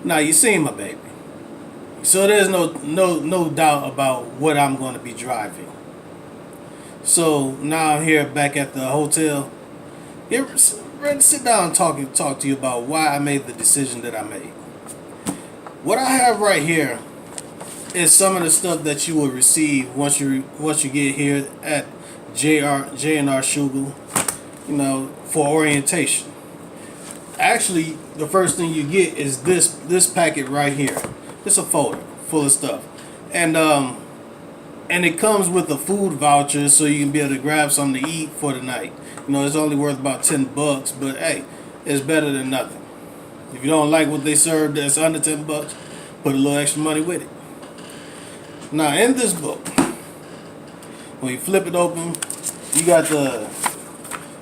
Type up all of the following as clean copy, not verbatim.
Now you seen my baby, so there's no doubt about what I'm going to be driving. So now I'm here back at the hotel. Ready to sit down and talk to you about why I made the decision that I made. What I have right here is some of the stuff that you will receive once you get here at J&R Shugel, for orientation. Actually, the first thing you get is this packet right here. It's a folder full of stuff, and it comes with a food voucher so you can be able to grab something to eat for the night. It's only worth about $10, but hey, it's better than nothing. If you don't like what they serve that's under $10, put a little extra money with it. Now, in this book, when you flip it open, you got the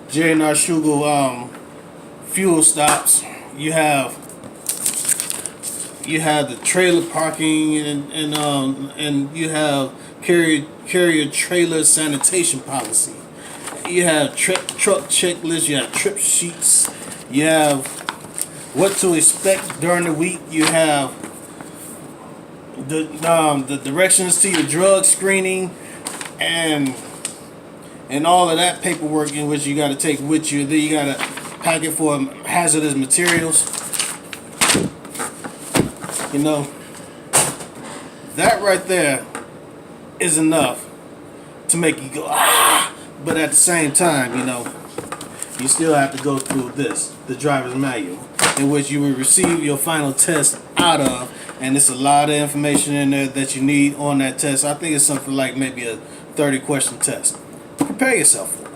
J&R Shugel fuel stops. You have the trailer parking and you have carrier trailer sanitation policy. You have truck checklist. You have trip sheets. You have what to expect during the week. You have the directions to your drug screening and all of that paperwork in which you got to take with you. Then you got to pack it for hazardous materials. That right there is enough to make you go ah, but at the same time, you still have to go through the driver's manual, in which you will receive your final test out of, and it's a lot of information in there that you need on that test. I think it's something like maybe a 30-question test. Prepare yourself for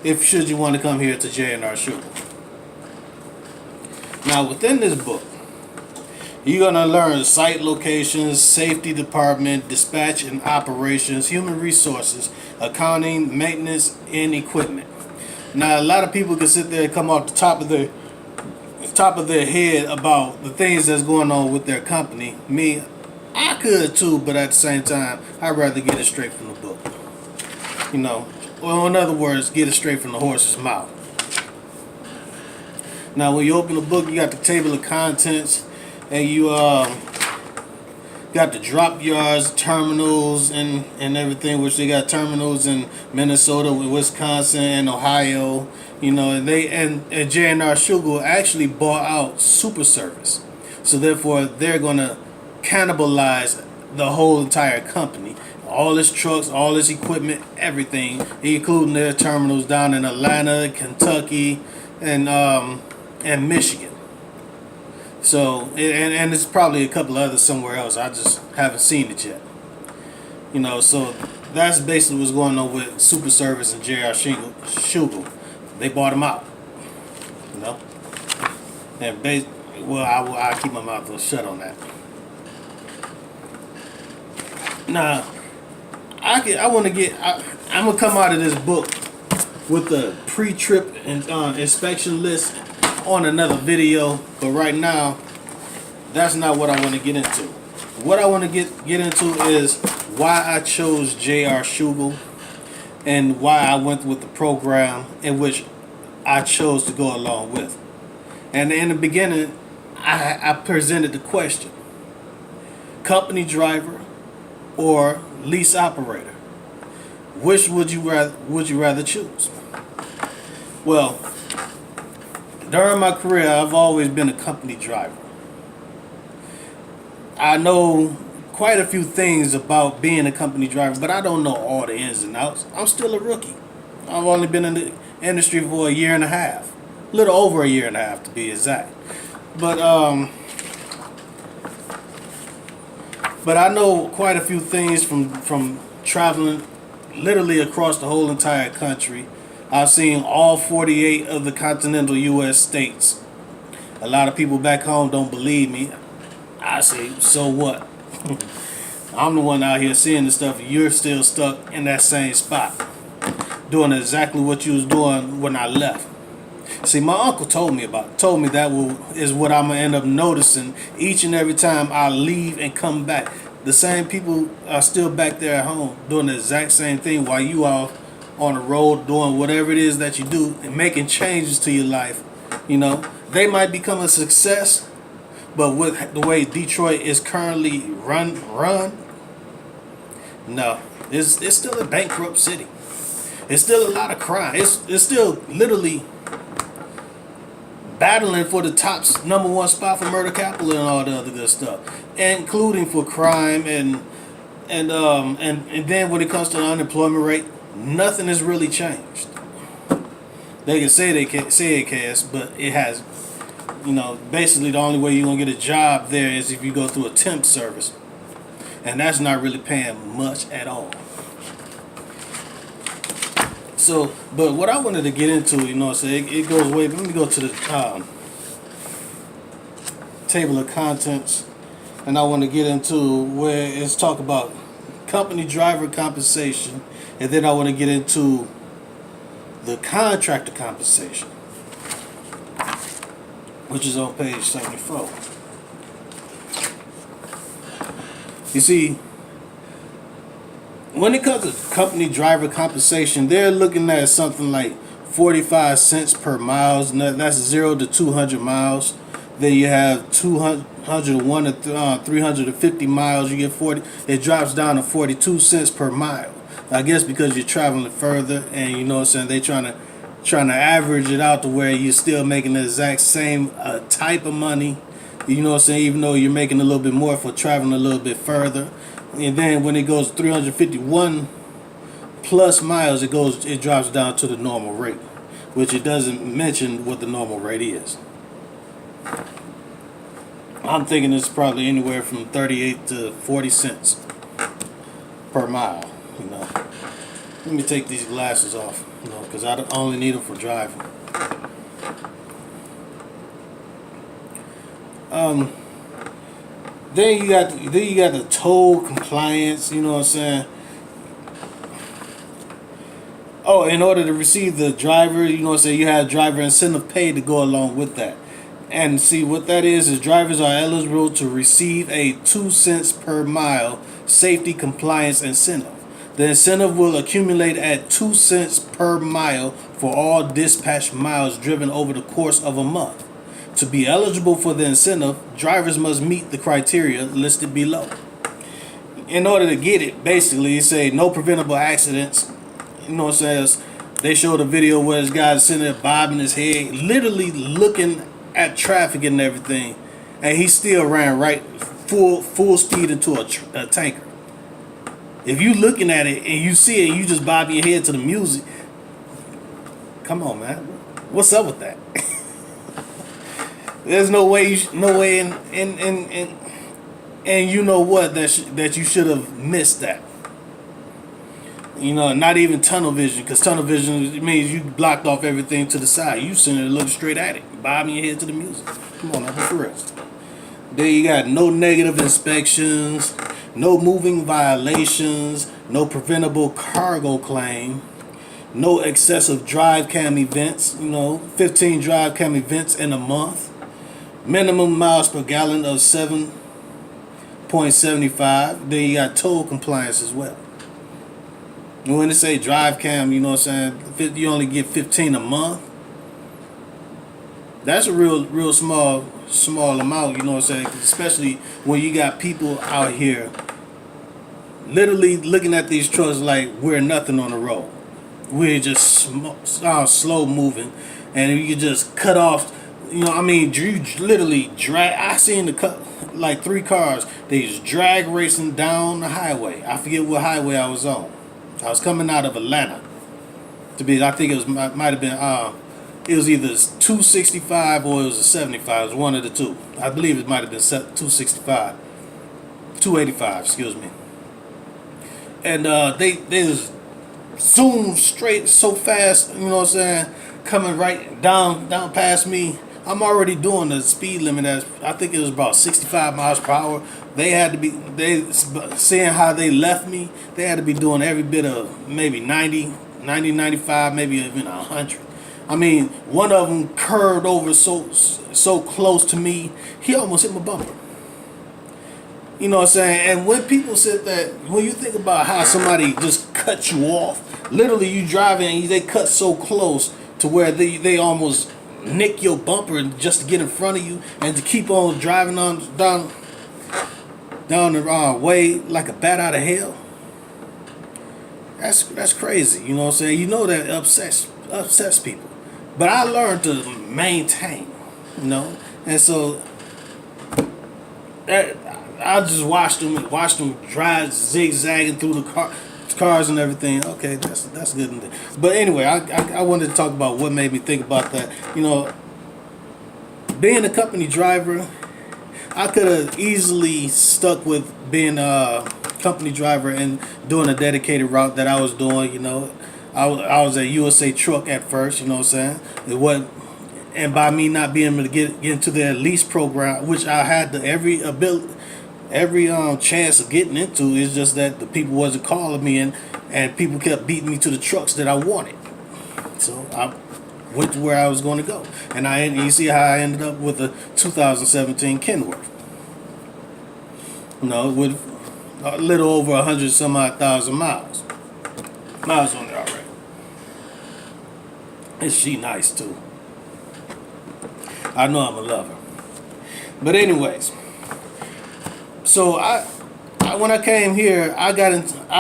it, should you want to come here to J&R Shugel. Now, within this book, you're going to learn site locations, safety department, dispatch and operations, human resources, accounting, maintenance, and equipment. Now, a lot of people can sit there and come off the top of their head about the things that's going on with their company. Me, I could too, but at the same time, I'd rather get it straight from the book. Well, in other words, get it straight from the horse's mouth. Now, when you open the book, you got the table of contents, and you got the drop yards, terminals, and everything, which they got terminals in Minnesota, Wisconsin, and Ohio. And J&R Shugel actually bought out Super Service, so therefore they're gonna cannibalize the whole entire company. All its trucks, all its equipment, everything, including their terminals down in Atlanta, Kentucky, and Michigan. So, and it's probably a couple others somewhere else. I just haven't seen it yet. So that's basically what's going on with Super Service and J&R Shugel. They bought them out. And I'll keep my mouth shut on that. Now, I'm gonna come out of this book with the pre-trip and inspection list on another video, but right now that's not what I want to get into. What I want to get into is why I chose J&R Shugel and why I went with the program in which I chose to go along with. And in the beginning, I presented the question: company driver or lease operator? Which would you rather choose? Well, during my career, I've always been a company driver. I know quite a few things about being a company driver, but I don't know all the ins and outs. I'm still a rookie. I've only been in the industry for a year and a half. A little over a year and a half to be exact. But I know quite a few things from traveling literally across the whole entire country. I've seen all 48 of the continental U.S. states. A lot of people back home don't believe me. I say, so what? I'm the one out here seeing the stuff. You're still stuck in that same spot, doing exactly what you was doing when I left. See, my uncle told me that is what I'm gonna end up noticing each and every time I leave and come back. The same people are still back there at home doing the exact same thing while you are on the road doing whatever it is that you do and making changes to your life. They might become a success, But with the way Detroit is currently run, no, it's still a bankrupt city. It's still a lot of crime. It's still literally battling for the top number one spot for murder capital and all the other good stuff, including for crime and then when it comes to the unemployment rate, nothing has really changed. They can say it has, but it has. Basically the only way you're gonna get a job there is if you go through a temp service, and that's not really paying much at all. So, but what I wanted to get into, it goes way. Let me go to the table of contents, and I want to get into where it's talk about company driver compensation, and then I want to get into the contractor compensation, which is on page 74. You see, when it comes to company driver compensation, they're looking at something like 45 cents per mile. That's 0 to 200 miles. Then you have 201 to 350 miles. You get 40. It drops down to 42 cents per mile. I guess because you're traveling further, and they trying to average it out to where you're still making the exact same type of money. Even though you're making a little bit more for traveling a little bit further. And then when it goes 351 plus miles, it drops down to the normal rate, which it doesn't mention what the normal rate is. I'm thinking it's probably anywhere from 38 to 40 cents per mile. Let me take these glasses off, because I only need them for driving. Then you got the toll compliance. You know what I'm saying? Oh, in order to receive the driver, you have driver incentive pay to go along with that. And see what that is drivers are eligible to receive a 2 cents per mile safety compliance incentive. The incentive will accumulate at 2 cents per mile for all dispatched miles driven over the course of a month. To be eligible for the incentive, drivers must meet the criteria listed below. In order to get it, basically, say no preventable accidents. They showed a video where this guy's sitting there bobbing his head, literally looking at traffic and everything, and he still ran right full speed into a tanker. If you looking at it and you see it, and you just bobbing your head to the music. Come on, man, what's up with that? There's no way, and you know what, that you should have missed that. Not even tunnel vision, because tunnel vision means you blocked off everything to the side. You sitting there looking straight at it, bobbing your head to the music. Come on, now, be for real. Then you got no negative inspections, no moving violations, no preventable cargo claim, no excessive drive cam events. 15 drive cam events in a month. Minimum miles per gallon of 7.75. Then you got toll compliance as well. And when they say drive cam, you only get 15 a month. That's a real small amount, especially when you got people out here literally looking at these trucks like we're nothing on the road. We're just slow moving, and you can just cut off. You literally drag. I seen like 3 cars. They just drag racing down the highway. I forget what highway I was on. I was coming out of Atlanta. I think it might have been. It was either 265 or it was a 75. It was one of the two. I believe it might have been 265, 285. Excuse me. And they just zoom straight so fast. Coming right down past me. I'm already doing the speed limit I think it was about 65 miles per hour. Seeing how they left me, they had to be doing every bit of maybe 90, 95, maybe even 100. One of them curved over so close to me, he almost hit my bumper. You know what I'm saying? And when people said that, when you think about how somebody just cut you off, literally you driving and they cut so close to where they almost nick your bumper just to get in front of you and to keep on driving on down the way like a bat out of hell. That's crazy. You know what I'm saying? You know that upsets people. But I learned to maintain, you know, and so I just watched them drive zigzagging through the cars and everything. Okay, that's good. But anyway, I wanted to talk about what made me think about that. You know, being a company driver, I could have easily stuck with being a company driver and doing a dedicated route that I was doing. You know, I was at USA Truck at first. You know what I'm saying? It wasn't. And by me not being able to get into their lease program, which I had every chance of getting into, is just that the people wasn't calling me, and people kept beating me to the trucks that I wanted. So I went to where I was going to go, and you see how I ended up with a 2017 Kenworth. You know, with a little over 100 some odd thousand miles on it already. And she nice too. I know I'm a lover. But anyways, so I when I came here, I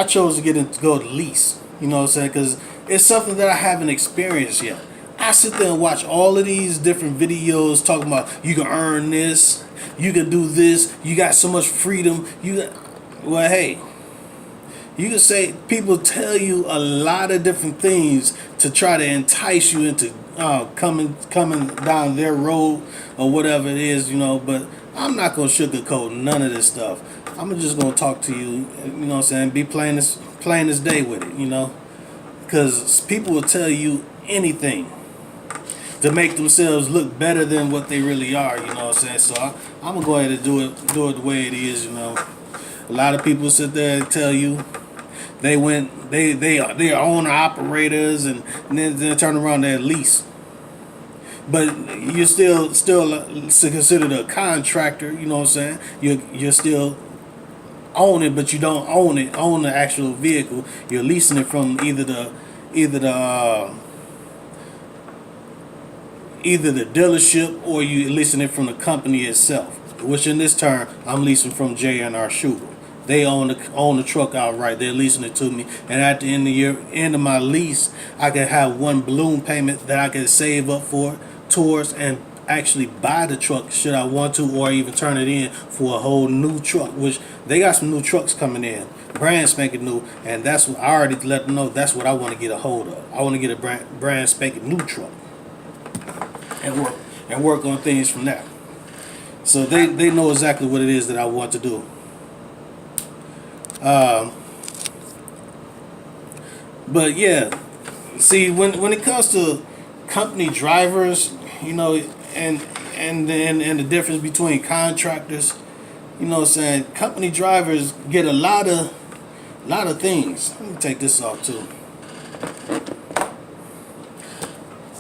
chose to go to lease. You know what I'm saying? Because it's something that I haven't experienced yet. I sit there and watch all of these different videos talking about you can earn this, you can do this, you got so much freedom. Well, hey, you can say people tell you a lot of different things to try to entice you into coming down their road or whatever it is, you know. But I'm not gonna sugarcoat none of this stuff. I'm just gonna talk to you, you know what I'm saying? Be plain as day with it, you know, because people will tell you anything to make themselves look better than what they really are, you know what I'm saying? So I'm gonna go ahead and do it the way it is, you know. A lot of people sit there and tell you they are owner operators and then they turn around their lease. But you're still considered a contractor, you know what I'm saying? You're still own it, but you don't own the actual vehicle. You're leasing it from either the dealership, or you leasing it from the company itself. Which in this term, I'm leasing from J&R Schubert. They own the truck outright. They're leasing it to me, and at the end of my lease, I can have one balloon payment that I can save up towards and actually buy the truck should I want to, or even turn it in for a whole new truck. Which they got some new trucks coming in, brand spanking new, and that's what I already let them know. That's what I want to get a hold of. I want to get a brand spanking new truck and work on things from there. So they know exactly what it is that I want to do. But yeah, see, when it comes to company drivers, you know, and the difference between contractors, you know what I'm saying, company drivers get a lot of things. Let me take this off too.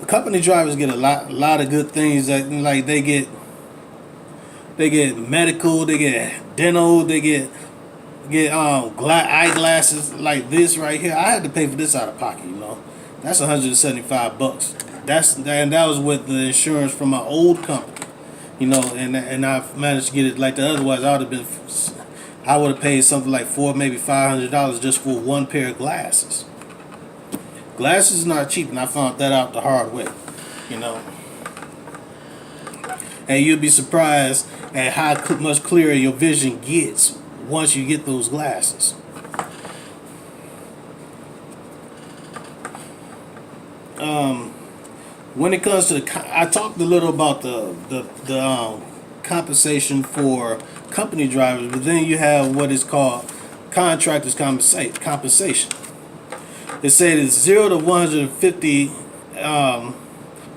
Company drivers get a lot of good things, that like they get medical, they get dental, they get eyeglasses like this right here. I had to pay for this out of pocket, you know. That's $175. That was with the insurance from my old company, you know, and I managed to get it like that. Otherwise, I would have paid something like maybe $500 just for one pair of glasses. Glasses is not cheap, and I found that out the hard way, you know. And you'll be surprised at how much clearer your vision gets once you get those glasses. When it comes to I talked a little about the compensation for company drivers, but then you have what is called contractors compensation. It said it's 0 to 150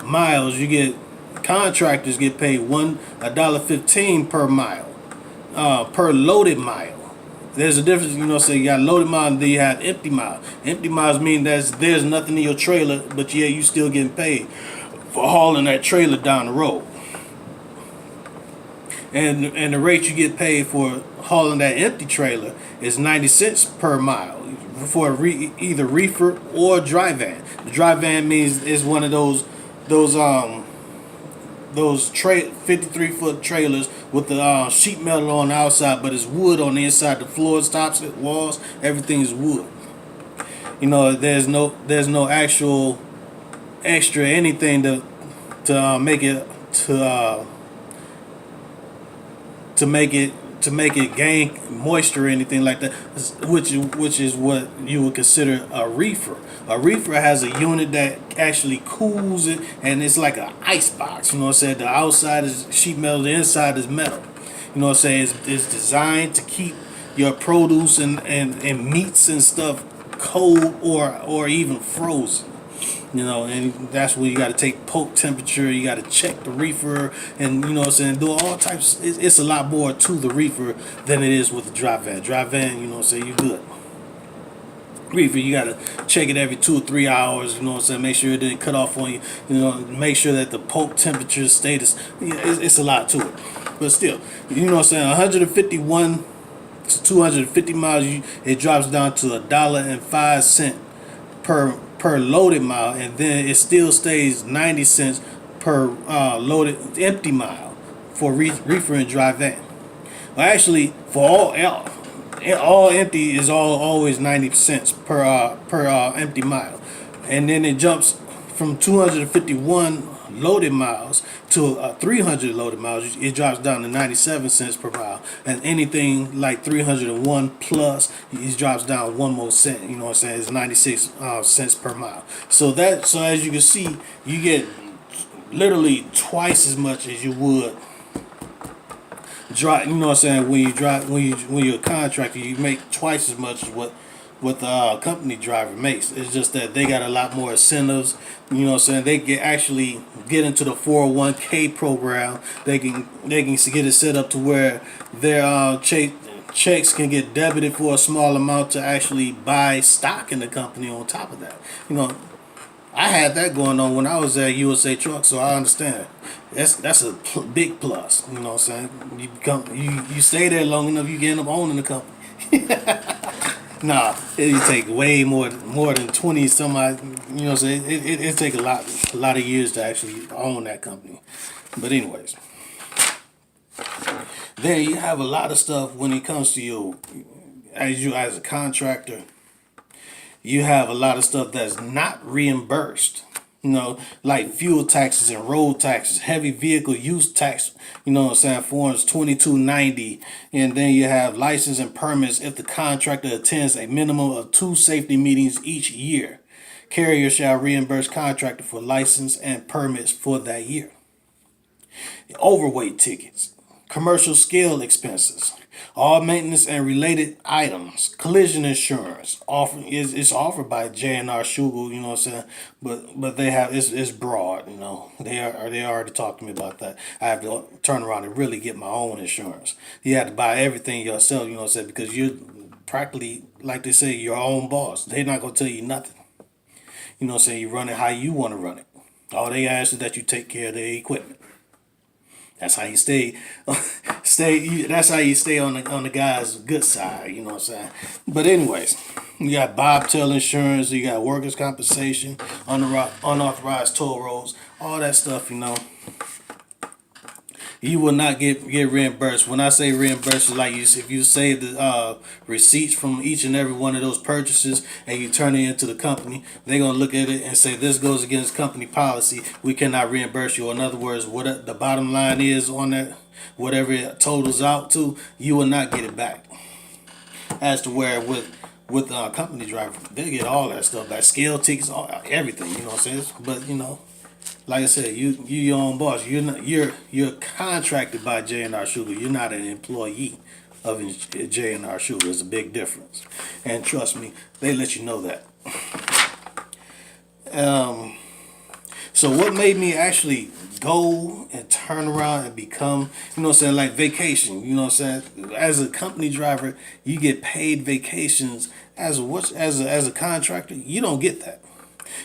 miles. You get contractors get paid $1.15 per mile, per loaded mile. There's a difference, you know. So you got loaded miles, and then you have empty miles. Empty miles mean there's nothing in your trailer, but yeah, you still getting paid for hauling that trailer down the road. And the rate you get paid for hauling that empty trailer is 90 cents per mile for either reefer or dry van. The dry van means is one of those 53-foot trailers with the sheet metal on the outside, but it's wood on the inside. The floor, tops, walls, everything is wood. There's no actual extra anything to make it to make it gain moisture or anything like that, which is what you would consider a reefer. A reefer has a unit that actually cools it, and it's like an ice box. You know what I'm saying? The outside is sheet metal, the inside is metal. You know what I'm saying? It's designed to keep your produce and meats and stuff cold or even frozen. And that's where you got to take poke temperature. You got to check the reefer, and you know what I'm saying, do all types. It's a lot more to the reefer than it is with the dry van. Dry van, you know what I'm saying, you good. Reefer, you got to check it every 2 or 3 hours. You know what I'm saying, make sure it didn't cut off on you. Make sure that the poke temperature status. It's a lot to it, but still, you know what I'm saying, 151 to 250 miles, it drops down to $1.05 per loaded mile, and then it still stays 90 cents per loaded empty mile for reefer and dry van. Well, actually, for all empty is always 90 cents per empty mile, and then it jumps from 251 loaded miles to 300 loaded miles. It drops down to 97 cents per mile, and anything like 301 plus, it drops down 1 more cent. You know what I'm saying? It's 96 cents per mile. So as you can see, you get literally twice as much as you would drive. You know what I'm saying? When you're a contractor, you make twice as much as what the company driver makes. It's just that they got a lot more incentives. You know what I'm saying? They can actually get into the 401k program. They can get it set up to where their checks can get debited for a small amount to actually buy stock in the company on top of that. I had that going on when I was at USA Truck, so I understand. That's a big plus. You know what I'm saying? You stay there long enough, you end up owning the company. Nah, it take way more than 20 some odd. You know what I'm saying? It take a lot of years to actually own that company. But anyways, then you have a lot of stuff when it comes to you as a contractor. You have a lot of stuff that's not reimbursed. Like fuel taxes and road taxes, heavy vehicle use tax, you know what I'm saying, forms 2290. And then you have license and permits if the contractor attends a minimum of 2 safety meetings each year. Carrier shall reimburse contractor for license and permits for that year. Overweight tickets, commercial scale expenses, all maintenance and related items, collision insurance is offered by J&R Schugel, you know what I'm saying, but they have it's broad, they already talked to me about that. I have to turn around and really get my own insurance. You have to buy everything yourself, you know what I'm saying, because you're practically, like they say, your own boss. They're not gonna tell you nothing. You know what I'm saying, you run it how you want to run it. All they ask is that you take care of the equipment. That's how you stay. That's how you stay on the guy's good side. You know what I'm saying. But anyways, you got bobtail insurance. You got workers' compensation, unauthorized toll roads, all that stuff. You will not get reimbursed. When I say reimbursed, like if you save the receipts from each and every one of those purchases and you turn it into the company, they're gonna look at it and say this goes against company policy. We cannot reimburse you. In other words, what the bottom line is on that, whatever it totals out to, you will not get it back. As to where with company driver, they get all that stuff, like scale tickets, everything. You know what I'm saying? But like I said, you your own boss. You're contracted by J&R Schugel. You're not an employee of J&R Schugel. There's a big difference, and trust me, they let you know that. So what made me actually go and turn around and become, you know what I'm saying, like vacation. You know what I'm saying? As a company driver, you get paid vacations. As a contractor, you don't get that.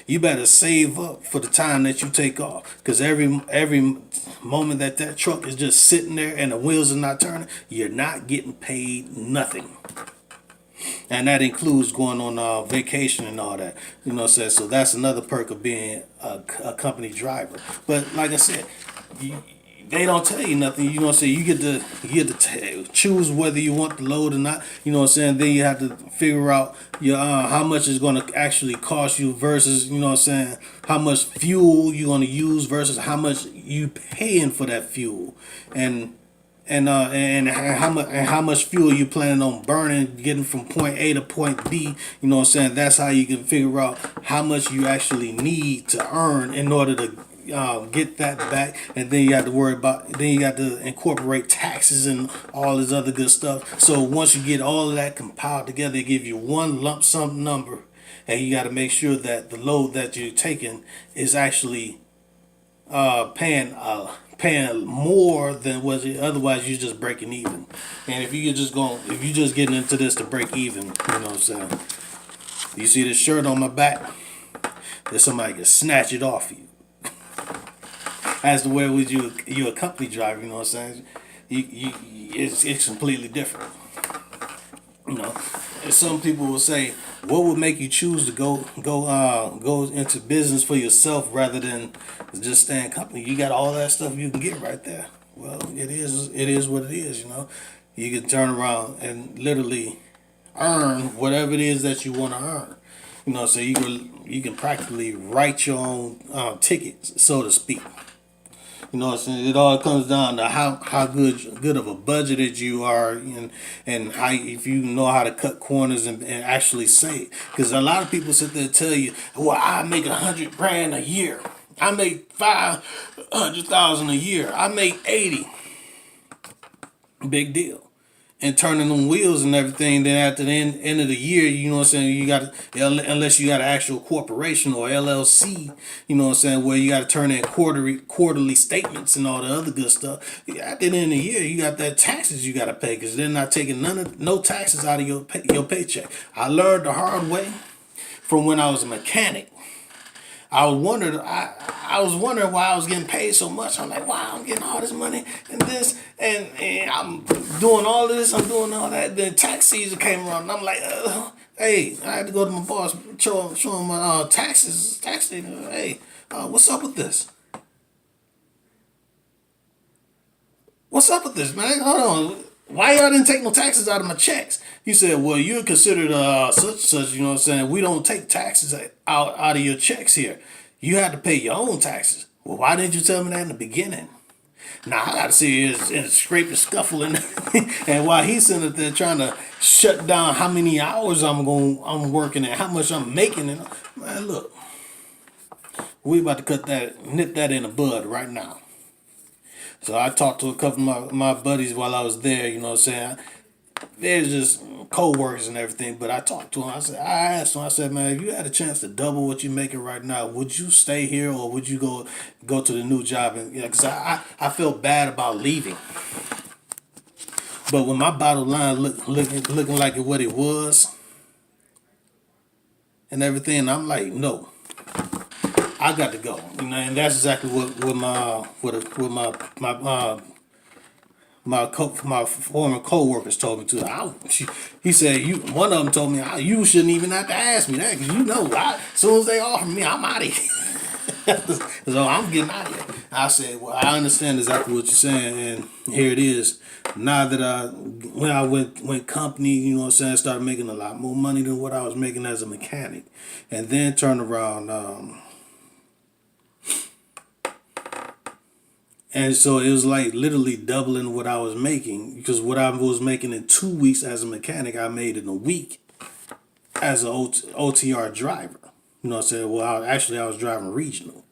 You better save up for the time that you take off, because every moment that truck is just sitting there and the wheels are not turning, you're not getting paid nothing. And that includes going on vacation and all that. You know what I'm saying? So that's another perk of being a company driver. But like I said, you, they don't tell you nothing. You know what I'm saying? You get to choose whether you want the load or not. You know what I'm saying? Then you have to figure out your how much it's going to actually cost you versus, you know what I'm saying, how much fuel you're going to use versus how much you paying for that fuel, and how much fuel you planning on burning, getting from point A to point B. You know what I'm saying? That's how you can figure out how much you actually need to earn in order to get that back. And then you have to worry about. Then you got to incorporate taxes and all this other good stuff. So once you get all of that compiled together, they give you one lump sum number, and you got to make sure that the load that you're taking is actually paying more than was it. Otherwise, you're just breaking even. And if you just getting into this to break even, you know what I'm saying. You see this shirt on my back? That somebody can snatch it off you. As to where would you a company driver? You know what I'm saying? It's completely different. You know, and some people will say, what would make you choose to go into business for yourself rather than just stay in company? You got all that stuff you can get right there. Well, it is what it is. You know, you can turn around and literally earn whatever it is that you want to earn. You know, so you can practically write your own tickets, so to speak. You know what I'm saying? It all comes down to how good of a budgeted you are, and how, if you know how to cut corners and actually say it. Because a lot of people sit there and tell you, well, I make 100 grand a year. I make 500,000 a year. I make 80. Big deal. And turning them wheels and everything. Then at the end of the year, you know what I'm saying, you got to, unless you got an actual corporation or LLC, you know what I'm saying, where you got to turn in quarterly statements and all the other good stuff. At the end of the year, you got that taxes you got to pay, because they're not taking no taxes out of your paycheck. I learned the hard way from when I was a mechanic. I was wondering why I was getting paid so much. I'm like, wow, I'm getting all this money and this, and I'm doing all this, I'm doing all that. Then tax season came around, and I'm like, hey, I had to go to my boss, show him my tax statement. Hey, what's up with this? What's up with this, man? Hold on. Why y'all didn't take no taxes out of my checks? He said, well, you're considered such, you know what I'm saying? We don't take taxes out of your checks here. You had to pay your own taxes. Well, why didn't you tell me that in the beginning? Now, I got to see his scrape and scuffle and everything. And while he's sitting there trying to shut down how many hours I'm working and how much I'm making. And, man, look, we about to nip that in the bud right now. So I talked to a couple of my buddies while I was there, you know what I'm saying? They're just co-workers and everything, but I talked to them. I asked them, I said, man, if you had a chance to double what you're making right now, would you stay here or would you go to the new job? And because I felt bad about leaving. But when my bottom line looking like what it was and everything, I'm like, no, I got to go. You know, and that's exactly what my former co-workers told me to. He said, one of them told me, you shouldn't even have to ask me that, because you know, as soon as they offer me, I'm out of here. So I'm getting out of here. I said, well, I understand exactly what you're saying, and here it is. Now that when I went company, you know what I'm saying, started making a lot more money than what I was making as a mechanic, and then turned around. And so it was like literally doubling what I was making, because what I was making in 2 weeks as a mechanic, I made in a week as an OTR driver. You know what I'm saying? Well, I was driving regional.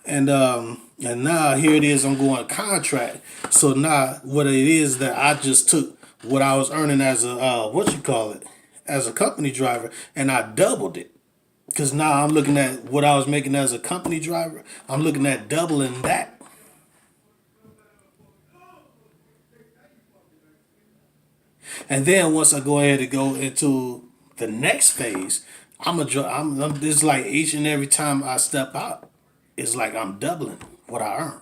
And now here it is, I'm going contract. So now what it is that I just took what I was earning as a, as a company driver, and I doubled it. Because now I'm looking at what I was making as a company driver. I'm looking at doubling that. And then once I go ahead and go into the next phase, I'm it's like each and every time I step out, it's like I'm doubling what I earn.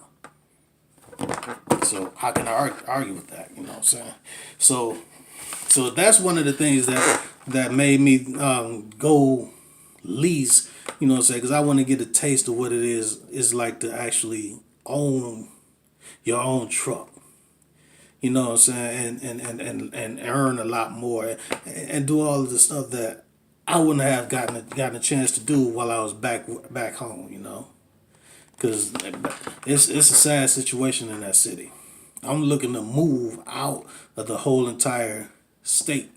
So how can I argue with that? You know what I'm saying? So that's one of the things that made me go lease. You know what I'm saying? Because I want to get a taste of what it is like to actually own your own truck. You know what I'm saying? And earn a lot more and do all of the stuff that I wouldn't have gotten a chance to do while I was back home, you know? Because it's a sad situation in that city. I'm looking to move out of the whole entire state.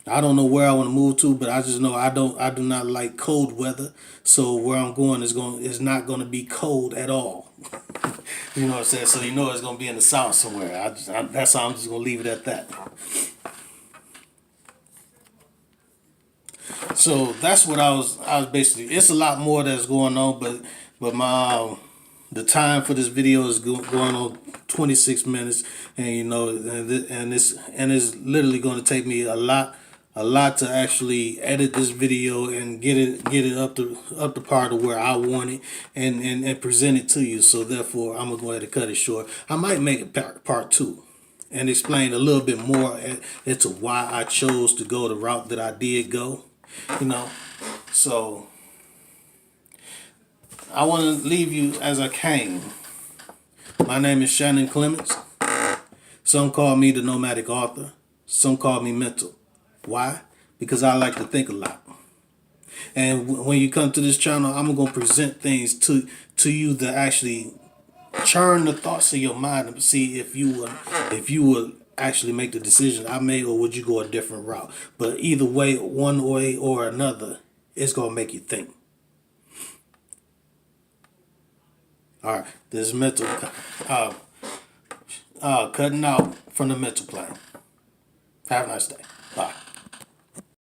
I don't know where I want to move to, but I just know I do not like cold weather. So where I'm going is not going to be cold at all. You know what I'm saying? So you know it's going to be in the south somewhere. That's how I'm just going to leave it at that. So that's what I was basically. It's a lot more that's going on, but my the time for this video is going on 26 minutes, and you know, and it's literally going to take me a lot to actually edit this video and get it up to part of where I want it and present it to you. So therefore, I'm gonna go ahead and cut it short. I might make it part two and explain a little bit more as to why I chose to go the route that I did go. You know, so I want to leave you as I came. My name is Shannon Clements. Some call me the nomadic author. Some call me mental. Why? Because I like to think a lot. And when you come to this channel, I'm going to present things to you that actually churn the thoughts of your mind and see if you would actually make the decision I made, or would you go a different route. But either way, one way or another, it's going to make you think. All right, this is mental, cutting out from the mental plane. Have a nice day. Bye.